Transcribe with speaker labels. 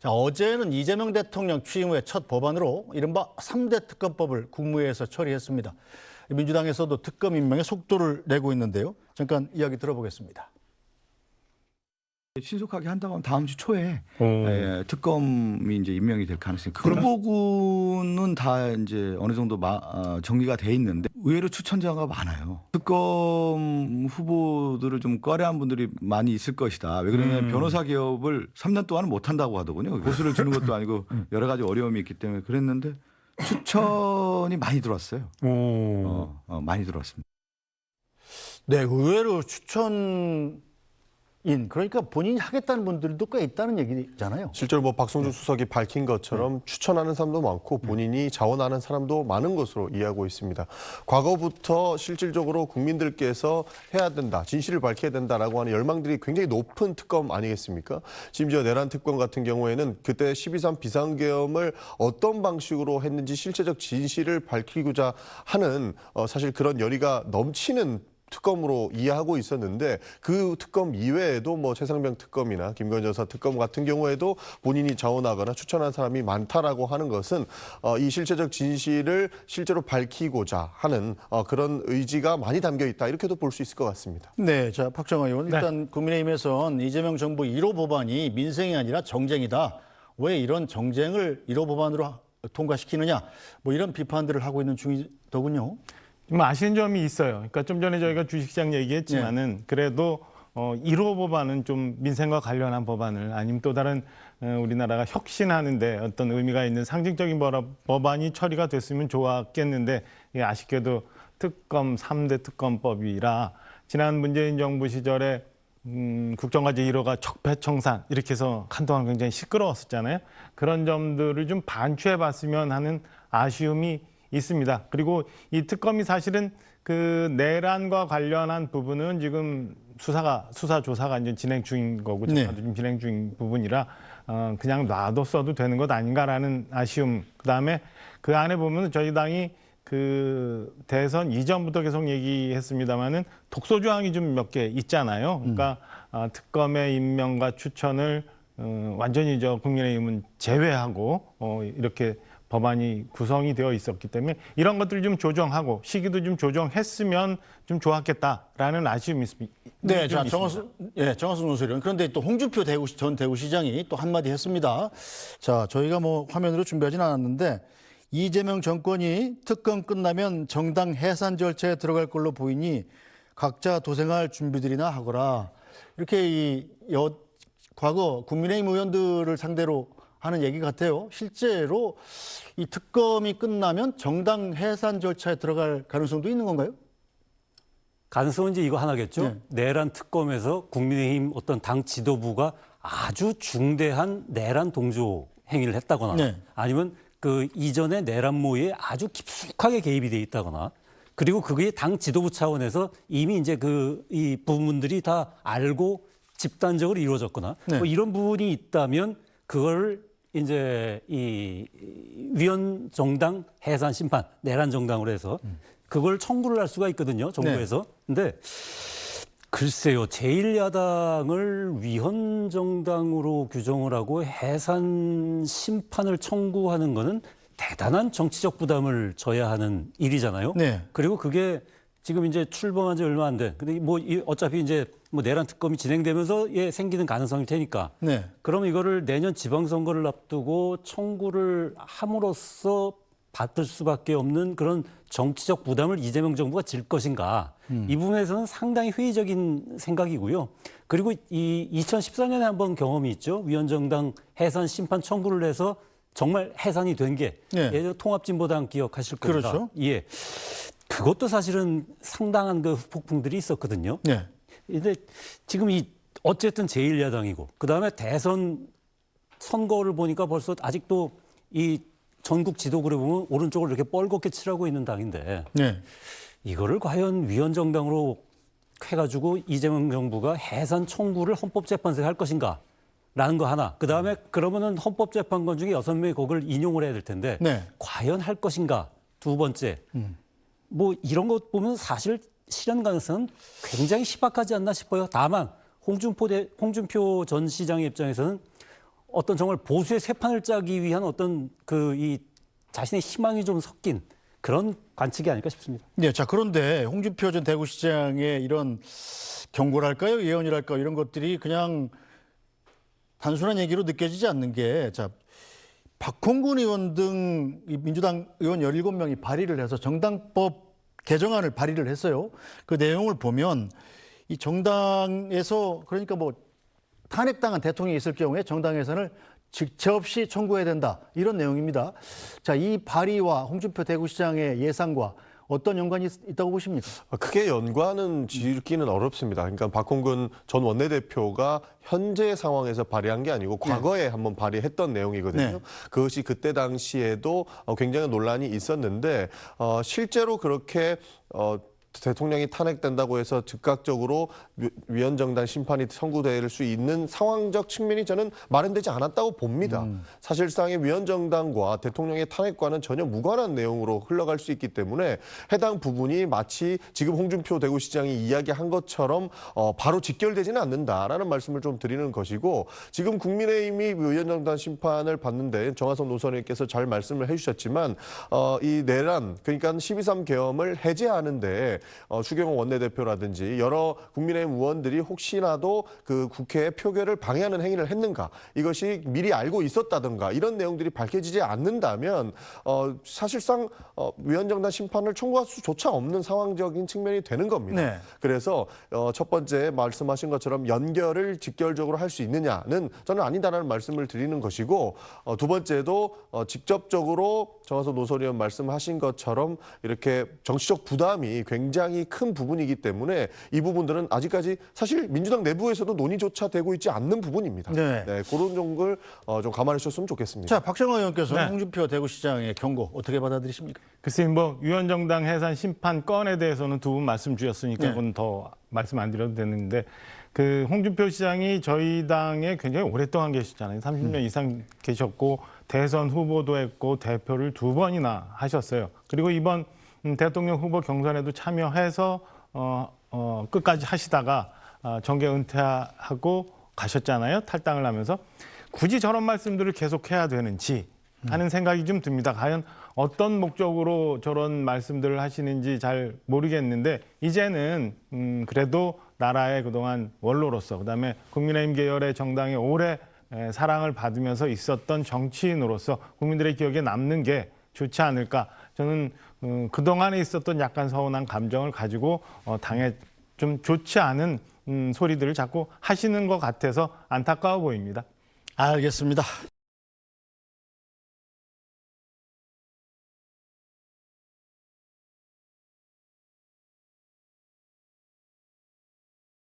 Speaker 1: 자, 어제는 이재명 대통령 취임 후에 첫 법안으로 이른바 3대 특검법을 국무회에서 처리했습니다. 민주당에서도 특검 임명에 속도를 내고 있는데요. 잠깐 이야기 들어보겠습니다.
Speaker 2: 신속하게 한다고 하면 다음 주 초에 특검이 이제 임명이 될 가능성이 그런 부분은 다 이제 어느 정도 정리가 돼 있는데 의외로 추천자가 많아요. 특검 후보들을 좀 꺼려한 분들이 많이 있을 것이다. 왜 그러냐면 변호사 개업을 3년 동안은 못 한다고 하더군요. 보수를 주는 것도 아니고 여러 가지 어려움이 있기 때문에 그랬는데 추천이 많이 들어왔어요. 많이 들어왔습니다.
Speaker 1: 네, 의외로 그러니까 본인이 하겠다는 분들도 꽤 있다는 얘기잖아요.
Speaker 3: 실제로 뭐 박성준 수석이 밝힌 것처럼 추천하는 사람도 많고 본인이 자원하는 사람도 많은 것으로 이해하고 있습니다. 과거부터 실질적으로 국민들께서 해야 된다, 진실을 밝혀야 된다라고 하는 열망들이 굉장히 높은 특검 아니겠습니까? 심지어 내란 특검 같은 경우에는 그때 12.3 비상계엄을 어떤 방식으로 했는지 실체적 진실을 밝히고자 하는 사실 그런 열의가 넘치는 특검으로 이해하고 있었는데 그 특검 이외에도 뭐 최상병 특검이나 김건희 여사 특검 같은 경우에도 본인이 자원하거나 추천한 사람이 많다라고 하는 것은 이 실체적 진실을 실제로 밝히고자 하는 그런 의지가 많이 담겨 있다 이렇게도 볼 수 있을 것 같습니다.
Speaker 1: 네, 자 박정화 의원 일단 국민의힘에선 이재명 정부 1호 법안이 민생이 아니라 정쟁이다. 왜 이런 정쟁을 1호 법안으로 통과시키느냐? 뭐 이런 비판들을 하고 있는 중이더군요.
Speaker 4: 좀 아쉬운 점이 있어요. 그러니까 좀 전에 저희가 주식시장 얘기했지만은 그래도 1호 법안은 좀 민생과 관련한 법안을 아니면 또 다른 우리나라가 혁신하는데 어떤 의미가 있는 상징적인 법안이 처리가 됐으면 좋았겠는데 아쉽게도 특검 3대 특검법이라 지난 문재인 정부 시절에 국정과제 1호가 적폐청산 이렇게 해서 한동안 굉장히 시끄러웠었잖아요. 그런 점들을 좀 반추해봤으면 하는 아쉬움이 있습니다. 그리고 이 특검이 사실은 그 내란과 관련한 부분은 지금 수사 조사가 이제 진행 중인 거고 조사도 좀 진행 중인 부분이라 그냥 놔뒀어도 되는 것 아닌가라는 아쉬움. 그다음에 그 안에 보면 저희 당이 그 대선 이전부터 계속 얘기했습니다마는 독소 조항이 좀 몇 개 있잖아요. 그러니까 특검의 임명과 추천을 완전히 국민의힘은 제외하고 이렇게 법안이 구성이 되어 있었기 때문에 이런 것들을 좀 조정하고 시기도 좀 조정했으면 좀 좋았겠다라는 아쉬움이 있습니다.
Speaker 1: 네, 자 정화순 논설위원. 그런데 또 홍준표 전 대구시장이 또 한마디 했습니다. 자, 저희가 뭐 화면으로 준비하진 않았는데 이재명 정권이 특검 끝나면 정당 해산 절차에 들어갈 걸로 보이니 각자 도생할 준비들이나 하거라. 이렇게 과거 국민의힘 의원들을 상대로 하는 얘기 같아요. 실제로 이 특검이 끝나면 정당 해산 절차에 들어갈 가능성도 있는 건가요?
Speaker 5: 가능성은 이제 이거 하나겠죠.
Speaker 1: 네.
Speaker 5: 내란 특검에서 국민의힘 어떤 당 지도부가 아주 중대한 내란 동조 행위를 했다거나 아니면 그 이전의 내란 모의에 아주 깊숙하게 개입이 돼 있다거나 그리고 그게 당 지도부 차원에서 이미 이제 이 부분들이 다 알고 집단적으로 이루어졌거나 뭐 이런 부분이 있다면 그걸 이제 이 위헌 정당 해산 심판 내란 정당으로 해서 그걸 청구를 할 수가 있거든요, 정부에서. 근데 글쎄요, 제1야당을 위헌 정당으로 규정을 하고 해산 심판을 청구하는 거는 대단한 정치적 부담을 져야 하는 일이잖아요. 그리고 그게 지금 이제 출범한 지 얼마 안 돼. 근데 뭐 어차피 이제 뭐 내란 특검이 진행되면서 생기는 가능성일 테니까. 그럼 이거를 내년 지방선거를 앞두고 청구를 함으로써 받을 수밖에 없는 그런 정치적 부담을 이재명 정부가 질 것인가. 이 부분에서는 상당히 회의적인 생각이고요. 그리고 이 2014년에 한번 경험이 있죠. 위헌정당 해산 심판 청구를 해서 정말 해산이 된 게 예전 통합진보당 기억하실 겁니다.
Speaker 1: 그렇죠.
Speaker 5: 예. 그것도 사실은 상당한 그 후폭풍들이 있었거든요. 근데 지금 어쨌든 제1야당이고 그다음에 대선 선거를 보니까 벌써 아직도 이 전국 지도구를 보면 오른쪽을 이렇게 뻘겋게 칠하고 있는 당인데 이거를 과연 위헌정당으로 해가지고 이재명 정부가 해산 청구를 헌법재판소에 할 것인가? 라는 거 하나. 그다음에 그러면은 헌법재판관 중에 6명이 그걸 인용을 해야 될 텐데 과연 할 것인가? 두 번째. 뭐 이런 것 보면 사실 실현 가능성은 굉장히 희박하지 않나 싶어요. 다만 홍준표 전 시장의 입장에서는 어떤 정말 보수의 새판을 짜기 위한 어떤 이 자신의 희망이 좀 섞인 그런 관측이 아닐까 싶습니다.
Speaker 1: 네, 자 그런데 홍준표 전 대구시장의 이런 경고랄까요, 예언이랄까요, 이런 것들이 그냥 단순한 얘기로 느껴지지 않는 게, 자 박홍근 의원 등 이 민주당 의원 17명이 발의를 해서 정당법 개정안을 발의를 했어요. 그 내용을 보면 이 정당에서 그러니까 뭐 탄핵당한 대통령이 있을 경우에 정당 예산을 직체 없이 청구해야 된다, 이런 내용입니다. 자, 이 발의와 홍준표 대구시장의 예상과 어떤 연관이 있다고 보십니까?
Speaker 3: 크게 연관은 짓기는 어렵습니다. 그러니까 박홍근 전 원내대표가 현재 상황에서 발의한 게 아니고 과거에 한번 발의했던 내용이거든요.
Speaker 1: 네.
Speaker 3: 그것이 그때 당시에도 굉장히 논란이 있었는데 실제로 그렇게 대통령이 탄핵된다고 해서 즉각적으로 위헌정당 심판이 청구될 수 있는 상황적 측면이 저는 마련되지 않았다고 봅니다. 사실상의 위헌정당과 대통령의 탄핵과는 전혀 무관한 내용으로 흘러갈 수 있기 때문에 해당 부분이 마치 지금 홍준표 대구시장이 이야기한 것처럼 바로 직결되지는 않는다라는 말씀을 좀 드리는 것이고, 지금 국민의힘이 위헌정당 심판을 받는데 정화선 노선님께서 잘 말씀을 해주셨지만 이 내란, 그러니까 12.3 계엄을 해제하는데 추경호 원내대표라든지 여러 국민의힘 의원들이 혹시라도 그 국회의 표결을 방해하는 행위를 했는가, 이것이 미리 알고 있었다든가 이런 내용들이 밝혀지지 않는다면 사실상 위헌정당 심판을 청구할 수조차 없는 상황적인 측면이 되는 겁니다.
Speaker 1: 네.
Speaker 3: 그래서 첫 번째 말씀하신 것처럼 연결을 직결적으로 할 수 있느냐는 저는 아니다라는 말씀을 드리는 것이고, 두 번째도 직접적으로 정화선 노선의원 말씀하신 것처럼 이렇게 정치적 부담이 굉장히 큰 부분이기 때문에 이 부분들은 아직까지 사실 민주당 내부에서도 논의조차 되고 있지 않는 부분입니다.
Speaker 1: 네.
Speaker 3: 그런 점을 좀 감안해 주셨으면 좋겠습니다.
Speaker 1: 자, 박정화 의원께서는
Speaker 4: 네.
Speaker 1: 홍준표 대구시장의 경고 어떻게 받아들이십니까?
Speaker 4: 글쎄 뭐 위헌정당 해산 심판 건에 대해서는 두 분 말씀 주셨으니까
Speaker 1: 네.
Speaker 4: 그건 더 말씀 안 드려도 되는데, 그 홍준표 시장이 저희 당에 굉장히 오랫동안 계셨잖아요. 30년 이상 계셨고 대선 후보도 했고 대표를 2번이나 하셨어요. 그리고 이번 대통령 후보 경선에도 참여해서 끝까지 하시다가 정계 은퇴하고 가셨잖아요. 탈당을 하면서. 굳이 저런 말씀들을 계속해야 되는지 하는 생각이 좀 듭니다. 과연 어떤 목적으로 저런 말씀들을 하시는지 잘 모르겠는데, 이제는 그래도 나라의 그동안 원로로서, 그다음에 국민의힘 계열의 정당에 오래 사랑을 받으면서 있었던 정치인으로서 국민들의 기억에 남는 게 좋지 않을까. 저는 그동안에 있었던 약간 서운한 감정을 가지고 당에 좀 좋지 않은 소리들을 자꾸 하시는 것 같아서 안타까워 보입니다.
Speaker 1: 알겠습니다.